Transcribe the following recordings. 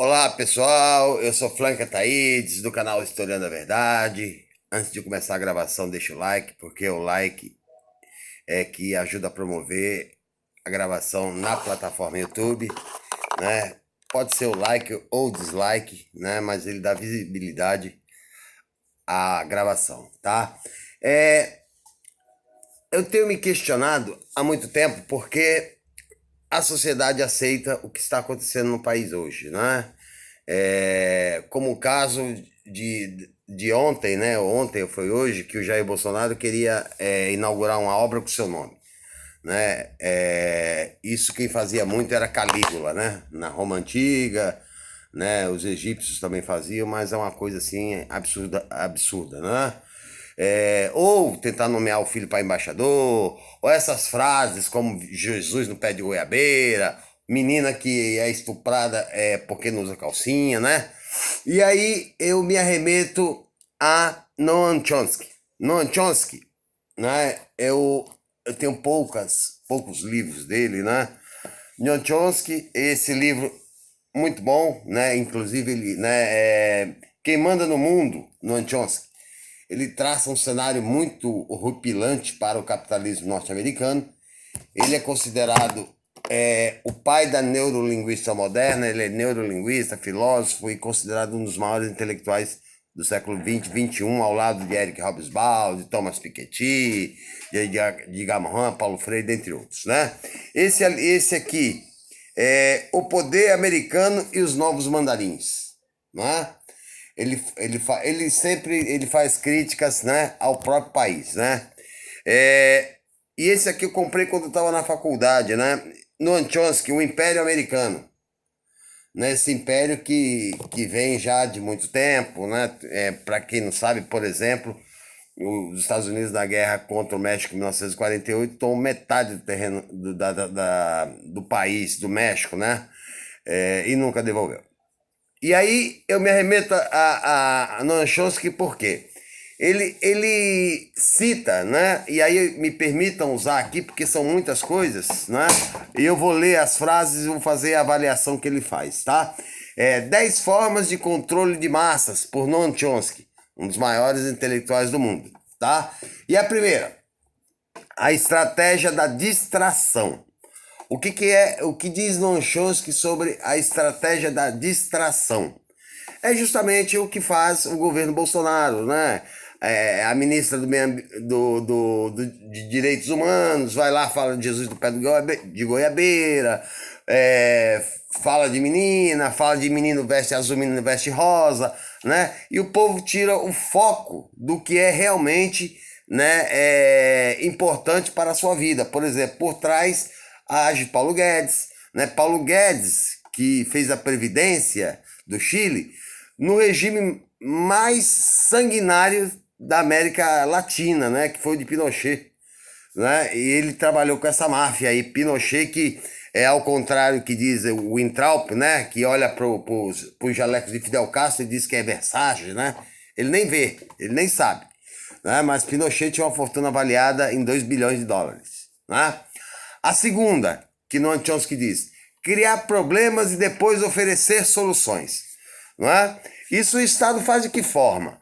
Olá pessoal, eu sou Flanca Taídes do canal Historiando a Verdade. Antes de começar a gravação, deixa o like, porque o like é que ajuda a promover a gravação na plataforma YouTube, né? Pode ser o like ou dislike, né? Mas ele dá visibilidade à gravação, tá? É, eu tenho me questionado há muito tempo porque a sociedade aceita o que está acontecendo no país hoje, né? Como o caso de ontem, né? Ontem foi hoje que o Jair Bolsonaro queria inaugurar uma obra com seu nome, né? Isso quem fazia muito era Calígula, né? Na Roma antiga, né? Os egípcios também faziam, mas é uma coisa assim absurda, absurda, né? Ou tentar nomear o filho para embaixador, ou essas frases como Jesus no pé de goiabeira, menina que é estuprada porque não usa calcinha, né? E aí eu me arremeto a Noam Chomsky. Noam Chomsky, né? Eu tenho poucos livros dele, né? Noam Chomsky, esse livro muito bom, né? Inclusive ele, né? Quem manda no mundo, Noam Chomsky. Ele traça um cenário muito horripilante para o capitalismo norte-americano. Ele é considerado o pai da neurolinguística moderna. Ele é neurolinguista, filósofo e considerado um dos maiores intelectuais do século XX, XXI, ao lado de Eric Hobsbawm, de Thomas Piketty, de Gamma, Paulo Freire, dentre outros, né? Esse aqui é O Poder Americano e os Novos Mandarins, né? Ele sempre ele faz críticas, né, ao próprio país, né? É, e esse aqui eu comprei quando eu estava na faculdade, né? Noam Chomsky, o Império Americano, né? Esse império que vem já de muito tempo, né? Para quem não sabe, por exemplo, os Estados Unidos na guerra contra o México em 1948 tomou metade do terreno do país, do México, né? E nunca devolveu. E aí eu me arremeto a Noam Chomsky por quê? Ele cita, né? E aí me permitam usar aqui, porque são muitas coisas, né? E eu vou ler as frases e vou fazer a avaliação que ele faz, tá? 10 formas de controle de massas, por Noam Chomsky, um dos maiores intelectuais do mundo, tá? E a primeira, a estratégia da distração. O que diz Noam Chomsky sobre a estratégia da distração? É justamente o que faz o governo Bolsonaro, né? A ministra de Direitos Humanos vai lá, fala de Jesus do pé de goiabeira, fala de menina, fala de menino veste azul, menino veste rosa, né? E o povo tira o foco do que é realmente, né, importante para a sua vida. Por exemplo, por trás age Paulo Guedes, né? Paulo Guedes, que fez a Previdência do Chile, no regime mais sanguinário da América Latina, né, que foi o de Pinochet, né? E ele trabalhou com essa máfia aí, Pinochet, que é ao contrário que diz o Weintraub, né, que olha para os jalecos de Fidel Castro e diz que é Versace, né? Ele nem vê, ele nem sabe, né? Mas Pinochet tinha uma fortuna avaliada em 2 bilhões de dólares, né? A segunda, que Noam Chomsky diz, criar problemas e depois oferecer soluções, não é? Isso o Estado faz de que forma?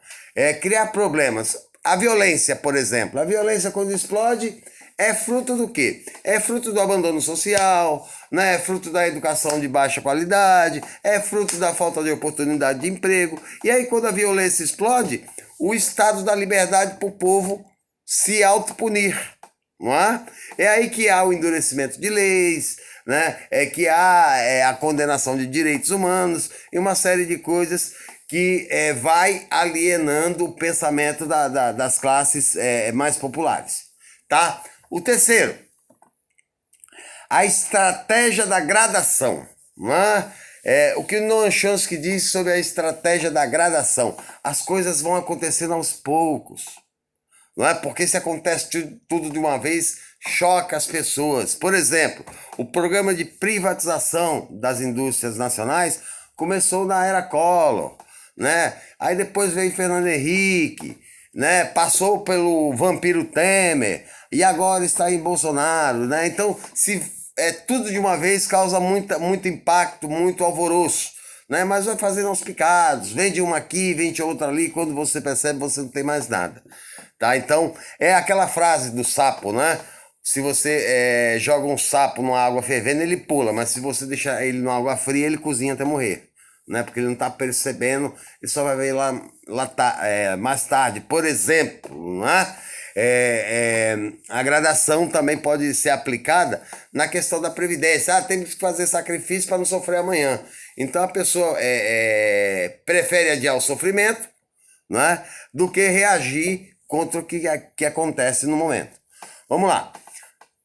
Criar problemas. A violência, por exemplo. A violência, quando explode, é fruto do quê? É fruto do abandono social, né? É fruto da educação de baixa qualidade, é fruto da falta de oportunidade de emprego. E aí, quando a violência explode, o Estado dá liberdade para o povo se autopunir, não é? É aí que há o endurecimento de leis, né? É que há a condenação de direitos humanos e uma série de coisas que vai alienando o pensamento das classes mais populares, tá? O terceiro, a estratégia da gradação, não é? O que o Noam Chomsky diz sobre a estratégia da gradação? As coisas vão acontecendo aos poucos, não é? Porque se acontece tudo de uma vez, choca as pessoas. Por exemplo, o programa de privatização das indústrias nacionais começou na era Collor, né? Aí depois veio Fernando Henrique, né? Passou pelo vampiro Temer e agora está em Bolsonaro, né? Então, se tudo de uma vez causa muito impacto, muito alvoroço, né? Mas vai fazendo aos picados, vende uma aqui, vende outra ali, quando você percebe, você não tem mais nada, tá? Então, é aquela frase do sapo, né? Se você joga um sapo numa água fervendo, ele pula, mas se você deixar ele numa água fria, ele cozinha até morrer, né? Porque ele não está percebendo, ele só vai ver mais tarde. Por exemplo, né? A gradação também pode ser aplicada na questão da previdência. Ah, tem que fazer sacrifício para não sofrer amanhã. Então a pessoa prefere adiar o sofrimento, né, do que reagir contra o que acontece no momento. Vamos lá.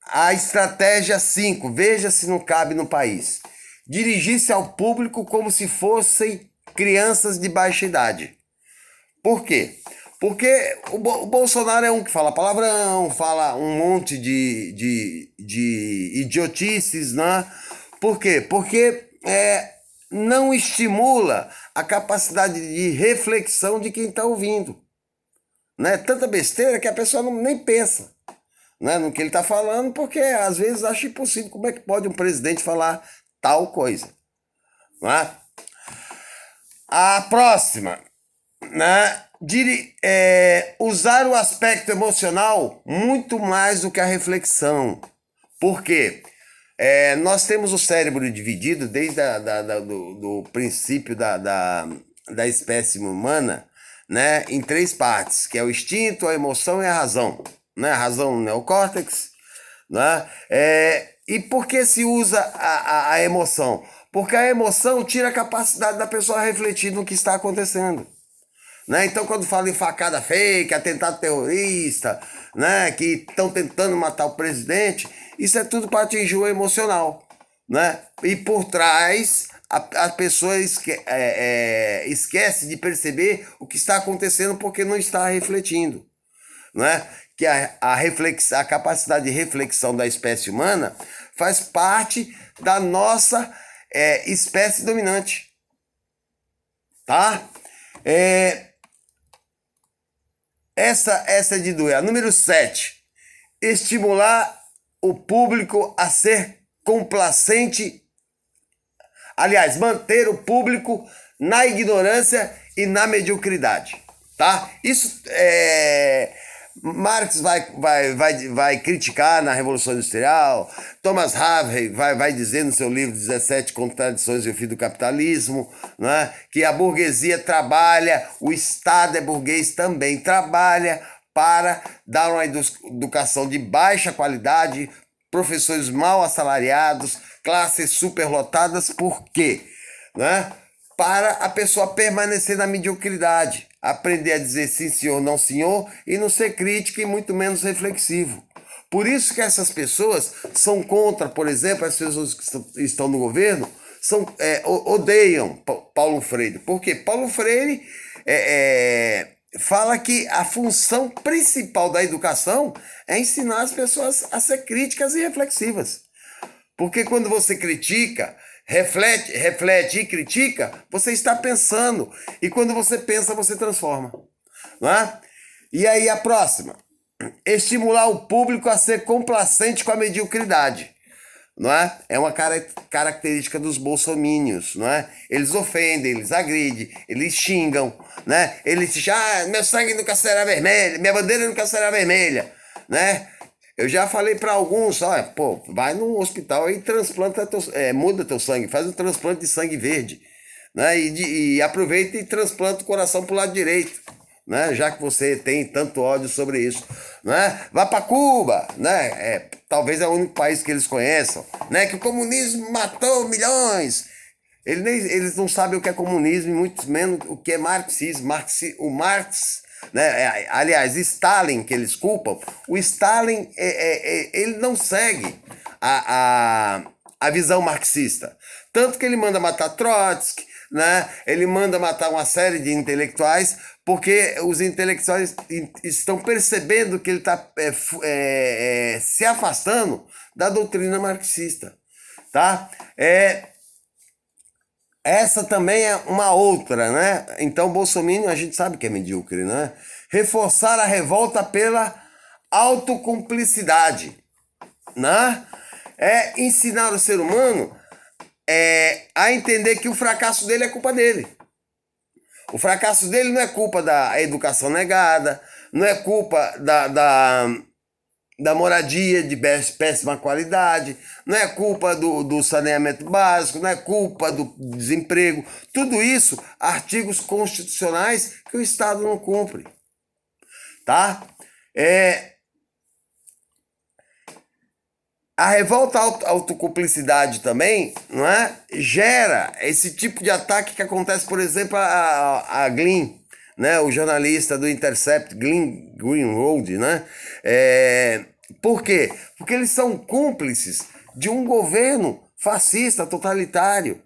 A estratégia 5, veja se não cabe no país. Dirigir-se ao público como se fossem crianças de baixa idade. Por quê? Porque o Bolsonaro é um que fala palavrão, fala um monte de idiotices, né? Por quê? Porque não estimula a capacidade de reflexão de quem está ouvindo. Né? Tanta besteira que a pessoa nem pensa, né, no que ele está falando, porque às vezes acha impossível. Como é que pode um presidente falar tal coisa? Né? A próxima, né? Usar o aspecto emocional muito mais do que a reflexão. Por quê? Nós temos o cérebro dividido desde do princípio da espécie humana, né, em 3 partes, que é o instinto, a emoção e a razão. Né? A razão, o neocórtex. Né? E por que se usa a emoção? Porque a emoção tira a capacidade da pessoa refletir no que está acontecendo. Né? Então, quando fala em facada fake, atentado terrorista, né, que estão tentando matar o presidente, isso é tudo para atingir o emocional. Né? E por trás, a pessoa esquece de perceber o que está acontecendo porque não está refletindo. Né? Que a capacidade de reflexão da espécie humana faz parte da nossa espécie dominante. Tá? Essa é de doer. A número 7. Estimular o público a ser complacente. Aliás, manter o público na ignorância e na mediocridade. Tá? Isso Marx vai criticar na Revolução Industrial, Thomas Harvey vai dizer no seu livro 17 Contradições e o Fim do Capitalismo, né, que a burguesia trabalha, o Estado é burguês também, trabalha para dar uma educação de baixa qualidade, professores mal assalariados, classes superlotadas. Por quê? Né? Para a pessoa permanecer na mediocridade, aprender a dizer sim senhor, não senhor, e não ser crítico e muito menos reflexivo. Por isso que essas pessoas são contra, por exemplo, as pessoas que estão no governo, odeiam Paulo Freire. Por quê? Paulo Freire fala que a função principal da educação é ensinar as pessoas a ser críticas e reflexivas. Porque quando você critica, reflete e critica, você está pensando. E quando você pensa, você transforma. Não é? E aí a próxima. Estimular o público a ser complacente com a mediocridade. Não é? É uma característica dos bolsomínios, não é? Eles ofendem, eles agridem, eles xingam, né? Eles dizem, meu sangue nunca será vermelho, minha bandeira nunca será vermelha, né? Eu já falei para alguns, olha, vai num hospital e transplanta muda teu sangue, faz um transplante de sangue verde, né? E aproveita e transplanta o coração pro lado direito, né? Já que você tem tanto ódio sobre isso, né? Vá para Cuba, né? Talvez é o único país que eles conheçam, né? Que o comunismo matou milhões. Eles não sabem o que é comunismo e muito menos o que é marxismo. O Marx, né? Aliás, Stalin, que eles culpam, o Stalin ele não segue a visão marxista. Tanto que ele manda matar Trotsky, né? Ele manda matar uma série de intelectuais, porque os intelectuais estão percebendo que ele está se afastando da doutrina marxista. Tá? Essa também é uma outra, né? Então, Bolsonaro, a gente sabe que é medíocre, né? Reforçar a revolta pela autocumplicidade, né? Ensinar o ser humano a entender que o fracasso dele é culpa dele. O fracasso dele não é culpa da educação negada, não é culpa da moradia de péssima qualidade, não é culpa do saneamento básico, não é culpa do desemprego. Tudo isso, artigos constitucionais que o Estado não cumpre. Tá? A revolta à autocumplicidade também, não é? Gera esse tipo de ataque que acontece, por exemplo, a Glynn, né? O jornalista do Intercept, Glenn Greenwald, né? Por quê? Porque eles são cúmplices de um governo fascista, totalitário,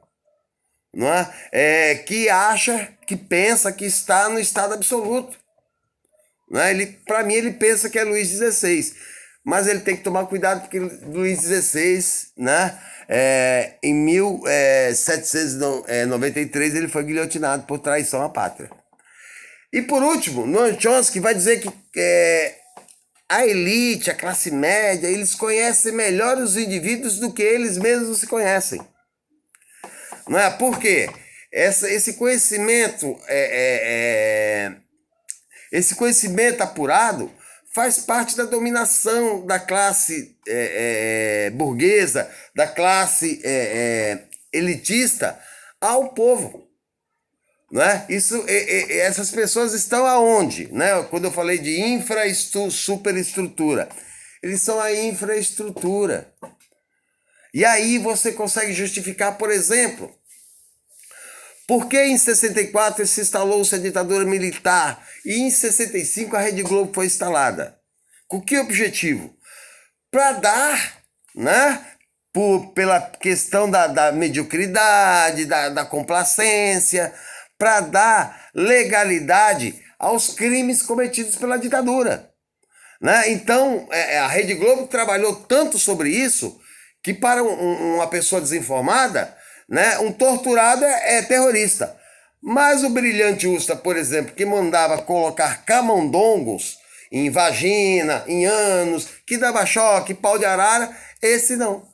não é? Que acha, que pensa que está no estado absoluto. Não é? Para mim, ele pensa que é Luís XVI. Mas ele tem que tomar cuidado porque Luís XVI, né, em 1793, ele foi guilhotinado por traição à pátria. E por último, Noam Chomsky vai dizer que a elite, a classe média, eles conhecem melhor os indivíduos do que eles mesmos se conhecem. Não é? Por quê? Esse conhecimento, esse conhecimento apurado faz parte da dominação da classe burguesa, da classe elitista ao povo. Não é? Essas pessoas estão aonde? Né? Quando eu falei de superestrutura, eles são a infraestrutura. E aí você consegue justificar, por exemplo, por que em 64 se instalou-se a ditadura militar e em 65 a Rede Globo foi instalada? Com que objetivo? Para dar, né, pela questão da mediocridade, da complacência, para dar legalidade aos crimes cometidos pela ditadura. Né? Então, a Rede Globo trabalhou tanto sobre isso que para uma pessoa desinformada, né, um torturado é terrorista. Mas o brilhante Usta, por exemplo, que mandava colocar camundongos em vagina, em ânus, que dava choque, pau de arara, esse não.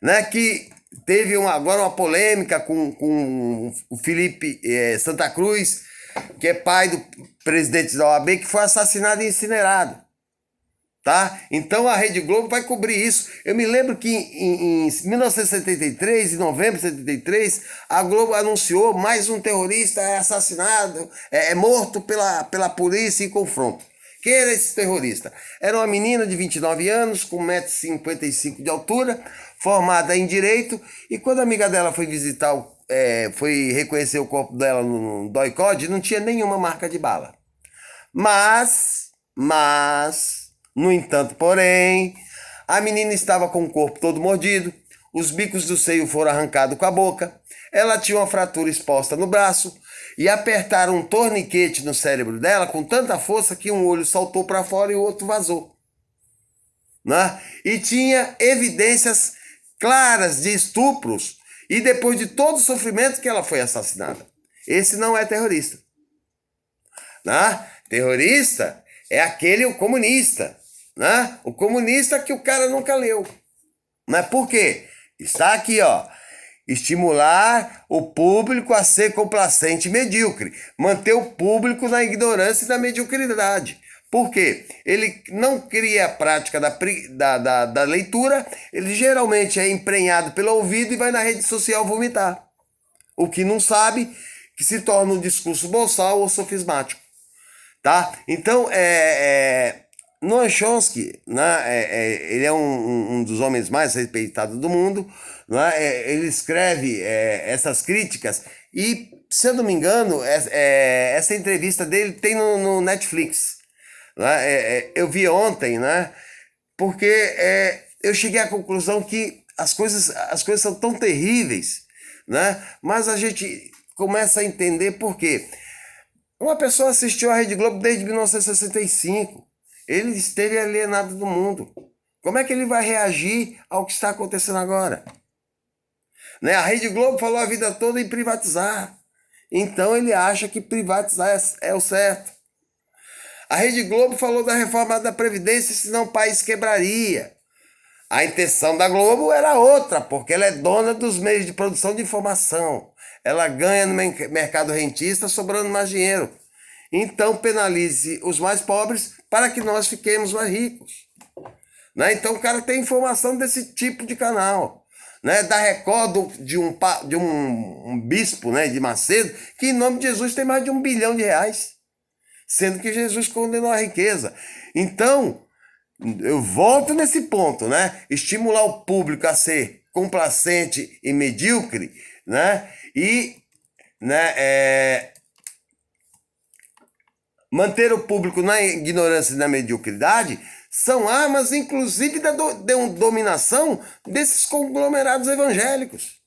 Né? Que teve agora uma polêmica com o Felipe Santa Cruz, que é pai do presidente da OAB, que foi assassinado e incinerado. Tá? Então a Rede Globo vai cobrir isso. Eu me lembro que em 1973, em novembro de 73, a Globo anunciou mais um terrorista assassinado, morto pela polícia em confronto. Quem era esse terrorista? Era uma menina de 29 anos, com 1,55 m de altura, formada em Direito, e quando a amiga dela foi visitar, foi reconhecer o corpo dela no DOI-CODE, não tinha nenhuma marca de bala. Mas, no entanto, porém, a menina estava com o corpo todo mordido, os bicos do seio foram arrancados com a boca, ela tinha uma fratura exposta no braço e apertaram um torniquete no cérebro dela com tanta força que um olho saltou para fora e o outro vazou. Né? E tinha evidências claras de estupros e depois de todo o sofrimento que ela foi assassinada. Esse não é terrorista. Né? Terrorista é o comunista. Né? O comunista que o cara nunca leu. Mas por quê? Está aqui, ó. Estimular o público a ser complacente e medíocre. Manter o público na ignorância e na mediocridade. Por quê? Ele não cria a prática da leitura, ele geralmente é emprenhado pelo ouvido e vai na rede social vomitar. O que não sabe, que se torna um discurso boçal ou sofismático. Tá? Então, Noam Chomsky, né, ele é um dos homens mais respeitados do mundo, né, ele escreve essas críticas e, se eu não me engano, essa entrevista dele tem no Netflix. Né, eu vi ontem, né, porque eu cheguei à conclusão que as coisas são tão terríveis, né, mas a gente começa a entender por quê. Uma pessoa assistiu a Rede Globo desde 1965. Ele esteve alienado do mundo. Como é que ele vai reagir ao que está acontecendo agora? Né? A Rede Globo falou a vida toda em privatizar. Então ele acha que privatizar é o certo. A Rede Globo falou da reforma da Previdência, senão o país quebraria. A intenção da Globo era outra, porque ela é dona dos meios de produção de informação. Ela ganha no mercado rentista, sobrando mais dinheiro. Então penalize os mais pobres para que nós fiquemos mais ricos. Né? Então o cara tem informação desse tipo de canal. Né? Da Record de um bispo, né, de Macedo, que em nome de Jesus tem mais de R$ 1 bilhão, sendo que Jesus condenou a riqueza. Então, eu volto nesse ponto, né? Estimular o público a ser complacente e medíocre, né? E, né, manter o público na ignorância e na mediocridade são armas, inclusive, da dominação desses conglomerados evangélicos.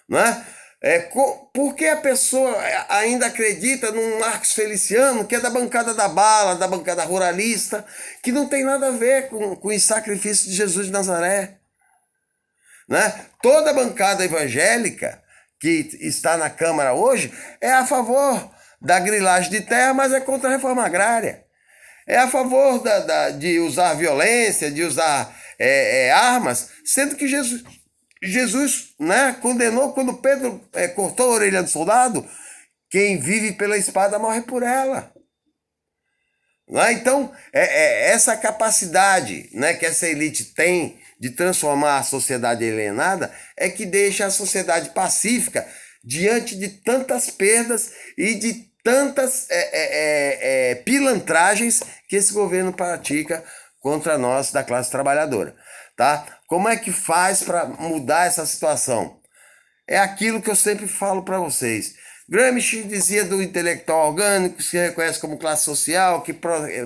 Né? Por que a pessoa ainda acredita num Marcos Feliciano, que é da bancada da bala, da bancada ruralista, que não tem nada a ver com os sacrifícios de Jesus de Nazaré? Né? Toda a bancada evangélica que está na Câmara hoje é a favor da grilagem de terra, mas é contra a reforma agrária. É a favor de usar violência, de usar armas, sendo que Jesus, né, condenou quando Pedro cortou a orelha do soldado. Quem vive pela espada morre por ela. Né? Então, essa capacidade, né, que essa elite tem de transformar a sociedade alienada é que deixa a sociedade pacífica diante de tantas perdas e de tantas pilantragens que esse governo pratica contra nós da classe trabalhadora. Tá? Como é que faz para mudar essa situação? É aquilo que eu sempre falo para vocês. Gramsci dizia do intelectual orgânico, que se reconhece como classe social, que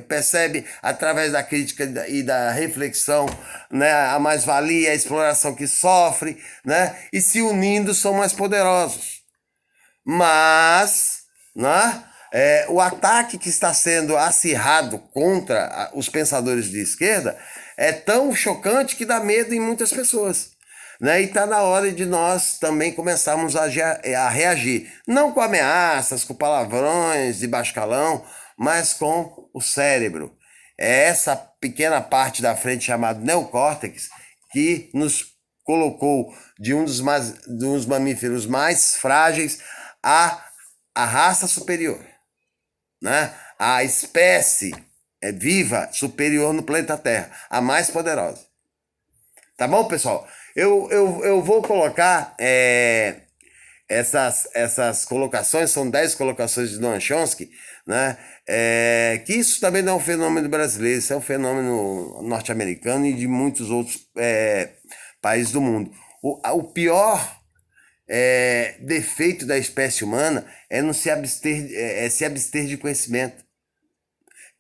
percebe através da crítica e da reflexão, né, a mais-valia, a exploração que sofre, né, e se unindo são mais poderosos. Mas, né, o ataque que está sendo acirrado contra os pensadores de esquerda é tão chocante que dá medo em muitas pessoas. Né? E está na hora de nós também começarmos a reagir. Não com ameaças, com palavrões de baixo calão, mas com o cérebro. É essa pequena parte da frente chamada neocórtex que nos colocou de um dos mamíferos mais frágeis à raça superior. Né? A espécie viva superior no planeta Terra, a mais poderosa. Tá bom, pessoal? Eu vou colocar essas colocações, são 10 colocações de Noam Chomsky, né? Que isso também não é um fenômeno brasileiro, isso é um fenômeno norte-americano e de muitos outros países do mundo. O pior defeito da espécie humana é não se abster de conhecimento.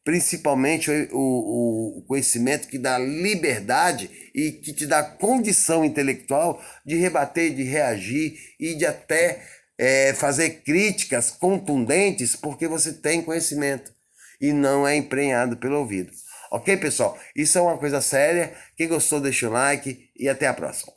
Principalmente o conhecimento que dá liberdade e que te dá condição intelectual de rebater, de reagir e de até fazer críticas contundentes porque você tem conhecimento e não é emprenhado pelo ouvido. Ok, pessoal? Isso é uma coisa séria. Quem gostou, deixa o like e até a próxima.